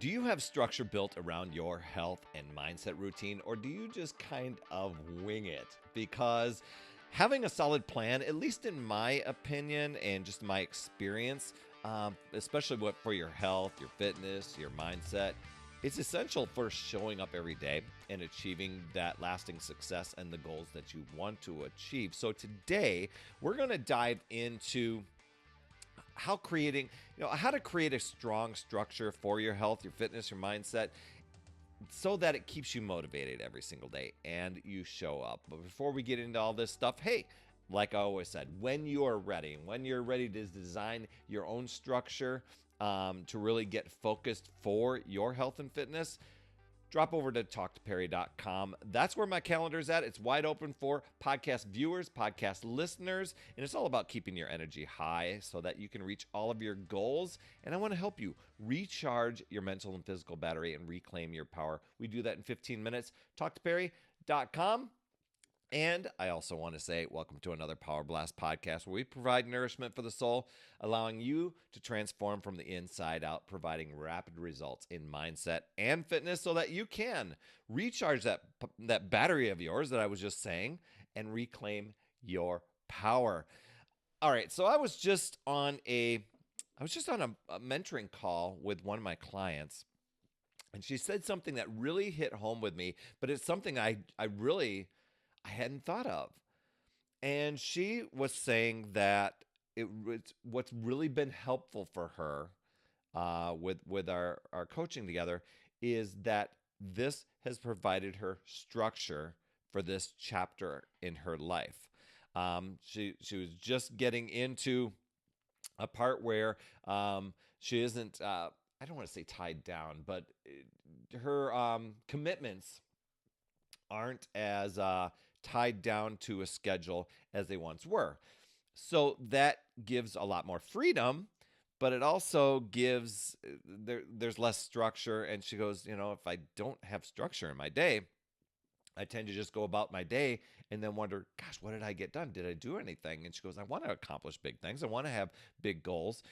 Do you have structure built around your health and mindset routine, or do you just kind of wing it? Because having a solid plan, at least in my opinion and just my experience, especially for your health, your fitness, your mindset, it's essential for showing up every day and achieving that lasting success and the goals that you want to achieve. So today, we're going to dive into how to create a strong structure for your health, your fitness, your mindset, so that it keeps you motivated every single day and you show up. But before we get into all this stuff, hey, like I always said, when you're ready to design your own structure to really get focused for your health and fitness, drop over to talktoperry.com. That's where my calendar's at. It's wide open for podcast viewers, podcast listeners, and it's all about keeping your energy high so that you can reach all of your goals. And I want to help you recharge your mental and physical battery and reclaim your power. We do that in 15 minutes. Talktoperry.com. And I also want to say, welcome to another Power Blast podcast where we provide nourishment for the soul, allowing you to transform from the inside out, providing rapid results in mindset and fitness so that you can recharge that battery of yours that I was just saying and reclaim your power. All right, so I was just on a mentoring call with one of my clients, and she said something that really hit home with me, but it's something I hadn't thought of. And she was saying that what's really been helpful for her with our coaching together is that this has provided her structure for this chapter in her life. She was just getting into a part where she isn't, I don't want to say tied down, but her commitments aren't as tied down to a schedule as they once were. So that gives a lot more freedom, but it also gives, there's less structure. And she goes, if I don't have structure in my day, I tend to just go about my day and then wonder, gosh, what did I get done? Did I do anything? And she goes, I want to accomplish big things. I want to have big goals.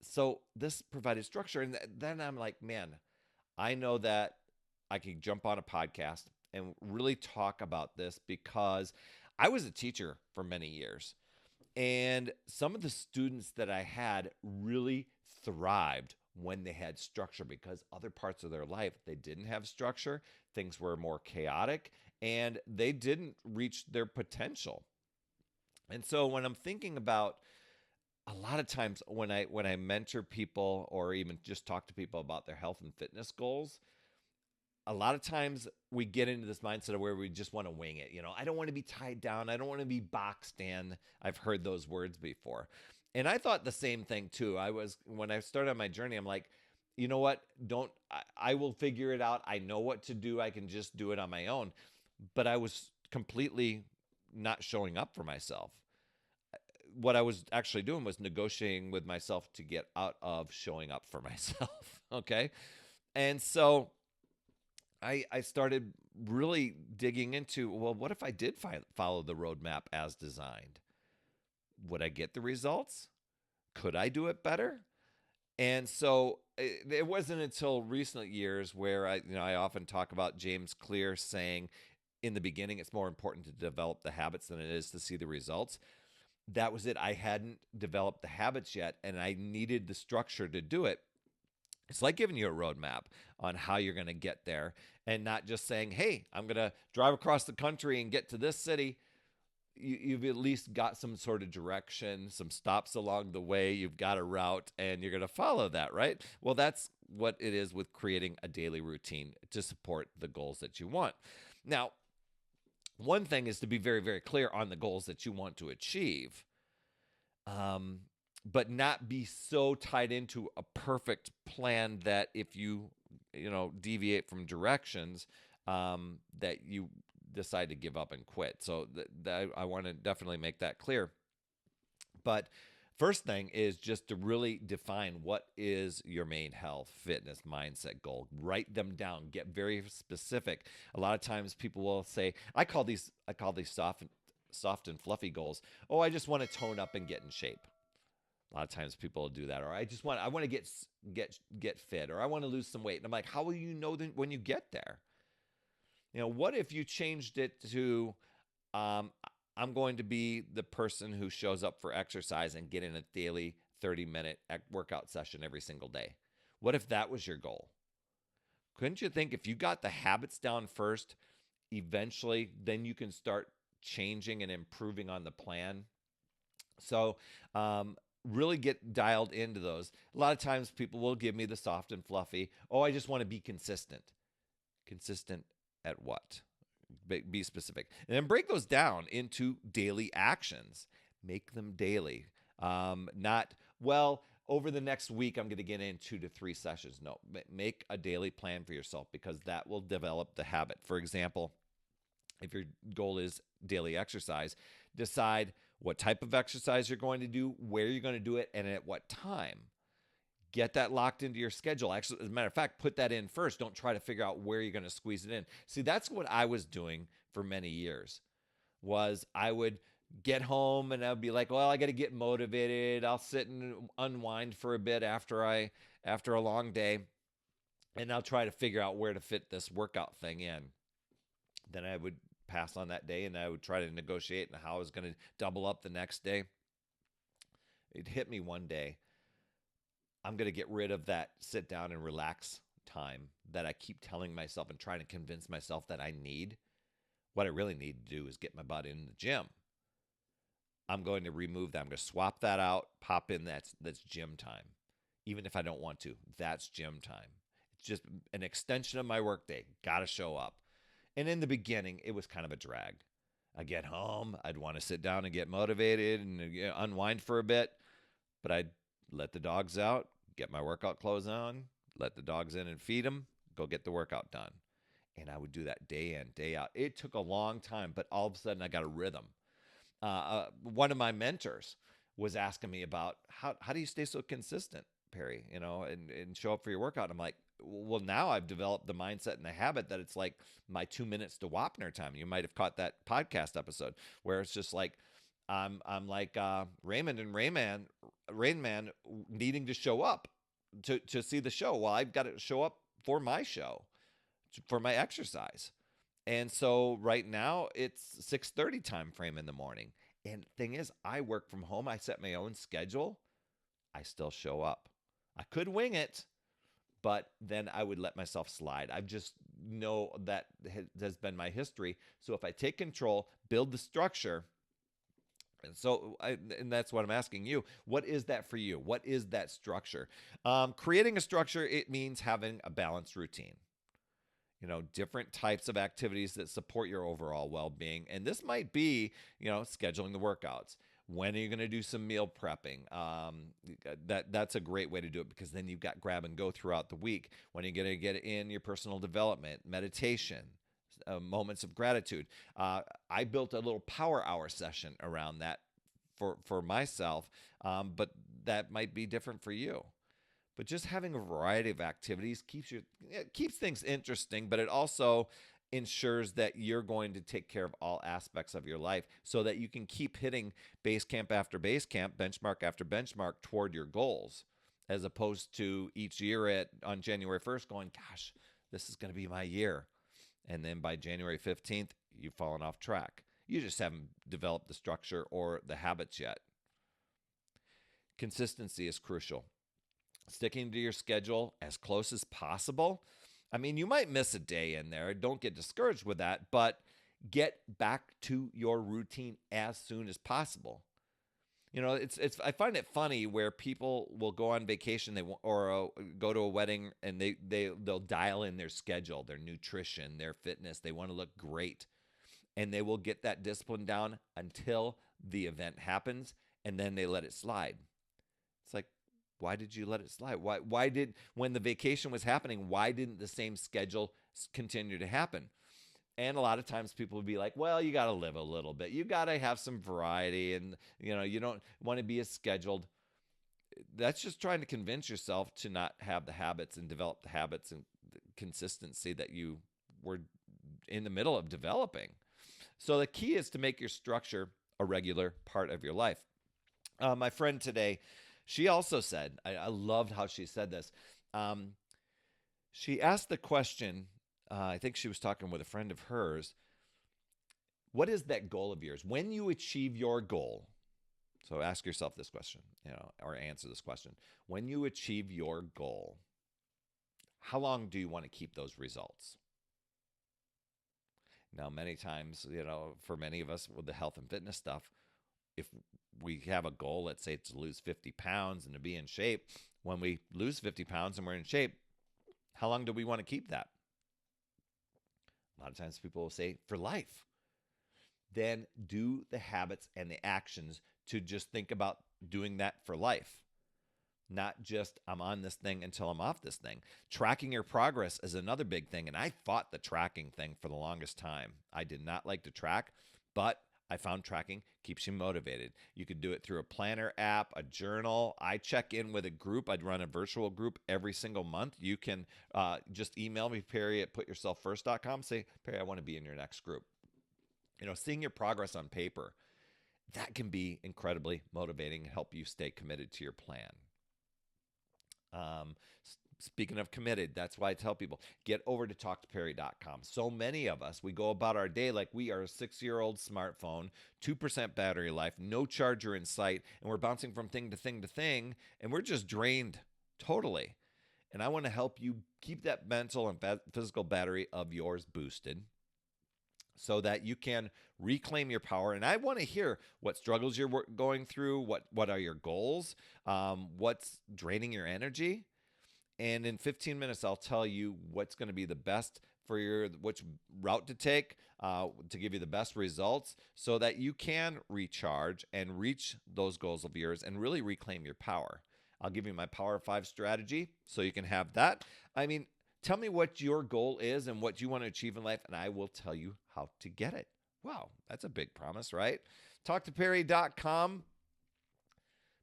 So this provided structure. And then I'm like, man, I know that I could jump on a podcast and really talk about this because I was a teacher for many years. And some of the students that I had really thrived when they had structure because other parts of their life, they didn't have structure. Things were more chaotic and they didn't reach their potential. And so when I'm thinking about a lot of times when I mentor people or even just talk to people about their health and fitness goals, a lot of times we get into this mindset of where we just want to wing it. I don't want to be tied down. I don't want to be boxed in. I've heard those words before. And I thought the same thing too. When I started on my journey, I'm like, you know what? I will figure it out. I know what to do. I can just do it on my own. But I was completely not showing up for myself. What I was actually doing was negotiating with myself to get out of showing up for myself. Okay. And so I started really digging into, well, what if I did follow the roadmap as designed? Would I get the results? Could I do it better? And so it wasn't until recent years where I often talk about James Clear saying, in the beginning, it's more important to develop the habits than it is to see the results. That was it. I hadn't developed the habits yet, and I needed the structure to do it. It's like giving you a roadmap on how you're going to get there and not just saying, hey, I'm going to drive across the country and get to this city. You've at least got some sort of direction, some stops along the way. You've got a route and you're going to follow that, right? Well, that's what it is with creating a daily routine to support the goals that you want. Now, one thing is to be very, very clear on the goals that you want to achieve. But not be so tied into a perfect plan that if you deviate from directions, that you decide to give up and quit. So I want to definitely make that clear. But first thing is just to really define what is your main health, fitness, mindset goal. Write them down. Get very specific. A lot of times people will say, I call these soft and fluffy goals. Oh, I just want to tone up and get in shape. A lot of times people will do that, or I want to get fit, or I want to lose some weight. And I'm like, how will you know that when you get there? What if you changed it to, um, I'm going to be the person who shows up for exercise and get in a daily 30-minute workout session every single day? What if that was your goal? Couldn't you think if you got the habits down first, eventually then you can start changing and improving on the plan? So, really get dialed into those. A lot of times people will give me the soft and fluffy, oh, I just want to be consistent. Consistent at what? Be specific. And then break those down into daily actions. Make them daily. Not, well, over the next week, I'm going to get in 2 to 3 sessions. No, make a daily plan for yourself, because that will develop the habit. For example, if your goal is daily exercise, decide what type of exercise you're going to do, where you're going to do it, and at what time. Get that locked into your schedule. Actually, as a matter of fact, put that in first. Don't try to figure out where you're going to squeeze it in. See, that's what I was doing for many years. Was I would get home and I'd be like, well, I got to get motivated. I'll sit and unwind for a bit after a long day, and I'll try to figure out where to fit this workout thing in. Then I would pass on that day, and I would try to negotiate and how I was going to double up the next day. It hit me one day. I'm going to get rid of that sit down and relax time that I keep telling myself and trying to convince myself that I need. What I really need to do is get my butt in the gym. I'm going to remove that. I'm going to swap that out, pop in that's gym time. Even if I don't want to, that's gym time. It's just an extension of my workday. Got to show up. And in the beginning, it was kind of a drag. I get home, I'd want to sit down and get motivated and unwind for a bit, but I'd let the dogs out, get my workout clothes on, let the dogs in and feed them, go get the workout done. And I would do that day in, day out. It took a long time, but all of a sudden I got a rhythm. One of my mentors was asking me about how do you stay so consistent, Perry, and show up for your workout. And I'm like, well, now I've developed the mindset and the habit that it's like my 2 minutes to Wapner time. You might have caught that podcast episode where it's just like, I'm like Raymond and Rain Man needing to show up to see the show. Well, I've got to show up for my show, for my exercise. And so right now it's 6:30 time frame in the morning. And the thing is, I work from home. I set my own schedule. I still show up. I could wing it, but then I would let myself slide. I just know that has been my history. So if I take control, build the structure, and that's what I'm asking you. What is that for you? What is that structure? Creating a structure, it means having a balanced routine. Different types of activities that support your overall well-being. And this might be, scheduling the workouts. When are you going to do some meal prepping? That's a great way to do it, because then you've got grab and go throughout the week. When are you going to get in your personal development, meditation, moments of gratitude? I built a little power hour session around that for myself, but that might be different for you. But just having a variety of activities keeps things interesting, but it also ensures that you're going to take care of all aspects of your life so that you can keep hitting base camp after base camp, benchmark after benchmark toward your goals, as opposed to each year on January 1st going, gosh, this is going to be my year. And then by January 15th, you've fallen off track. You just haven't developed the structure or the habits yet. Consistency is crucial. Sticking to your schedule as close as possible. I mean, you might miss a day in there. Don't get discouraged with that, but get back to your routine as soon as possible. I find it funny where people will go on vacation, or go to a wedding, and they'll dial in their schedule, their nutrition, their fitness. They want to look great, and they will get that discipline down until the event happens, and then they let it slide. It's like, why did you let it slide? When the vacation was happening, why didn't the same schedule continue to happen? And a lot of times people would be like, well, you got to live a little bit. You got to have some variety, and you don't want to be as scheduled. That's just trying to convince yourself to not have the habits and develop the habits and the consistency that you were in the middle of developing. So the key is to make your structure a regular part of your life. My friend today, She also said, I loved how she said this. Um, she asked the question, I think she was talking with a friend of hers, what is that goal of yours? When you achieve your goal, so ask yourself this question, or answer this question. When you achieve your goal, how long do you want to keep those results? Now, many times, for many of us with the health and fitness stuff, if we have a goal, let's say to lose 50 pounds and to be in shape, when we lose 50 pounds and we're in shape, how long do we want to keep that? A lot of times people will say for life. Then do the habits and the actions to just think about doing that for life. Not just I'm on this thing until I'm off this thing. Tracking your progress is another big thing. And I fought the tracking thing for the longest time. I did not like to track, but I found tracking keeps you motivated. You could do it through a planner app, a journal. I check in with a group. I'd run a virtual group every single month. You can just email me, Perry at putyourselffirst.com. Say, Perry, I want to be in your next group. Seeing your progress on paper, that can be incredibly motivating and help you stay committed to your plan. Speaking of committed, that's why I tell people, get over to talktoperry.com. So many of us, we go about our day like we are a 6-year-old smartphone, 2% battery life, no charger in sight, and we're bouncing from thing to thing to thing, and we're just drained totally. And I want to help you keep that mental and physical battery of yours boosted so that you can reclaim your power. And I want to hear what struggles you're going through, what are your goals, what's draining your energy. And in 15 minutes, I'll tell you what's going to be the best for which route to take to give you the best results so that you can recharge and reach those goals of yours and really reclaim your power. I'll give you my Power 5 strategy so you can have that. Tell me what your goal is and what you want to achieve in life, and I will tell you how to get it. Wow, that's a big promise, right? TalkToPerry.com.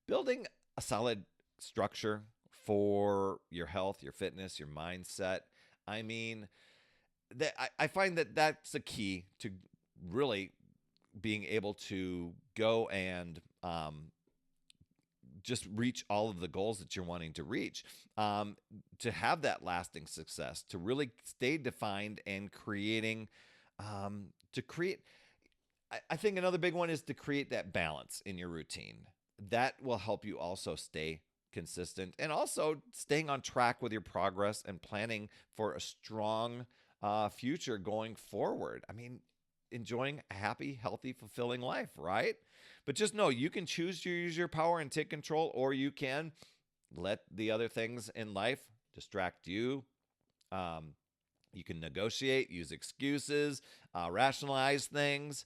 Building a solid structure for your health, your fitness, your mindset. I find that that's a key to really being able to go and just reach all of the goals that you're wanting to reach, to have that lasting success, to really stay defined and creating, I think another big one is to create that balance in your routine. That will help you also stay consistent and also staying on track with your progress and planning for a strong future going forward. Enjoying a happy, healthy, fulfilling life, right? But just know you can choose to use your power and take control, or you can let the other things in life distract you. You can negotiate, use excuses, rationalize things.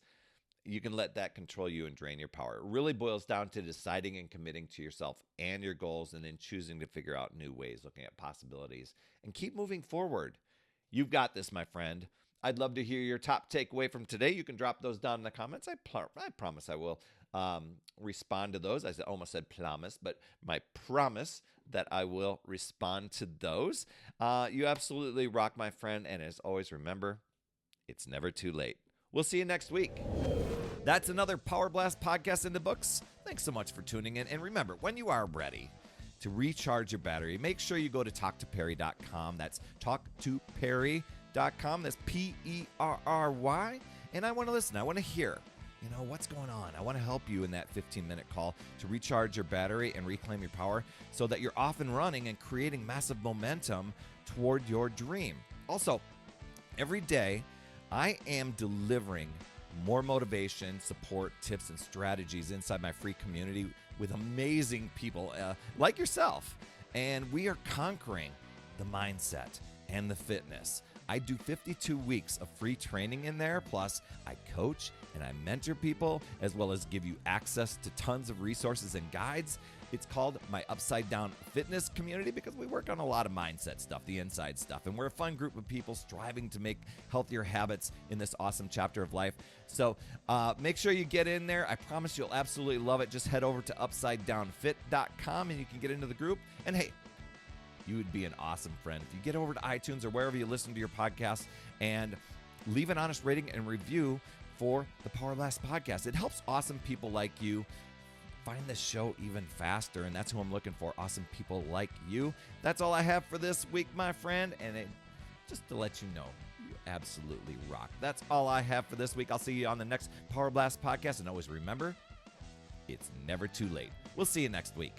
You can let that control you and drain your power. It really boils down to deciding and committing to yourself and your goals, and then choosing to figure out new ways, looking at possibilities, and keep moving forward. You've got this, my friend. I'd love to hear your top takeaway from today. You can drop those down in the comments. I promise I will respond to those. I almost said promise, but my promise that I will respond to those. You absolutely rock, my friend. And as always, remember, it's never too late. We'll see you next week. That's another Power Blast podcast in the books. Thanks so much for tuning in. And remember, when you are ready to recharge your battery, make sure you go to talktoperry.com. That's talktoperry.com. That's Perry. And I want to listen. I want to hear, what's going on. I want to help you in that 15-minute call to recharge your battery and reclaim your power so that you're off and running and creating massive momentum toward your dream. Also, every day, I am delivering more motivation, support, tips, and strategies inside my free community with amazing people like yourself. And we are conquering the mindset and the fitness. I do 52 weeks of free training in there. Plus, I coach and I mentor people, as well as give you access to tons of resources and guides. It's called my Upside Down Fitness community because we work on a lot of mindset stuff, the inside stuff. And we're a fun group of people striving to make healthier habits in this awesome chapter of life. So make sure you get in there. I promise you'll absolutely love it. Just head over to upsidedownfit.com and you can get into the group. And hey, you would be an awesome friend if you get over to iTunes or wherever you listen to your podcast and leave an honest rating and review for the Power Blast podcast. It helps awesome people like you find the show even faster. And that's who I'm looking for. Awesome people like you. That's all I have for this week, my friend. And just to let you know, you absolutely rock. That's all I have for this week. I'll see you on the next Power Blast podcast. And always remember, it's never too late. We'll see you next week.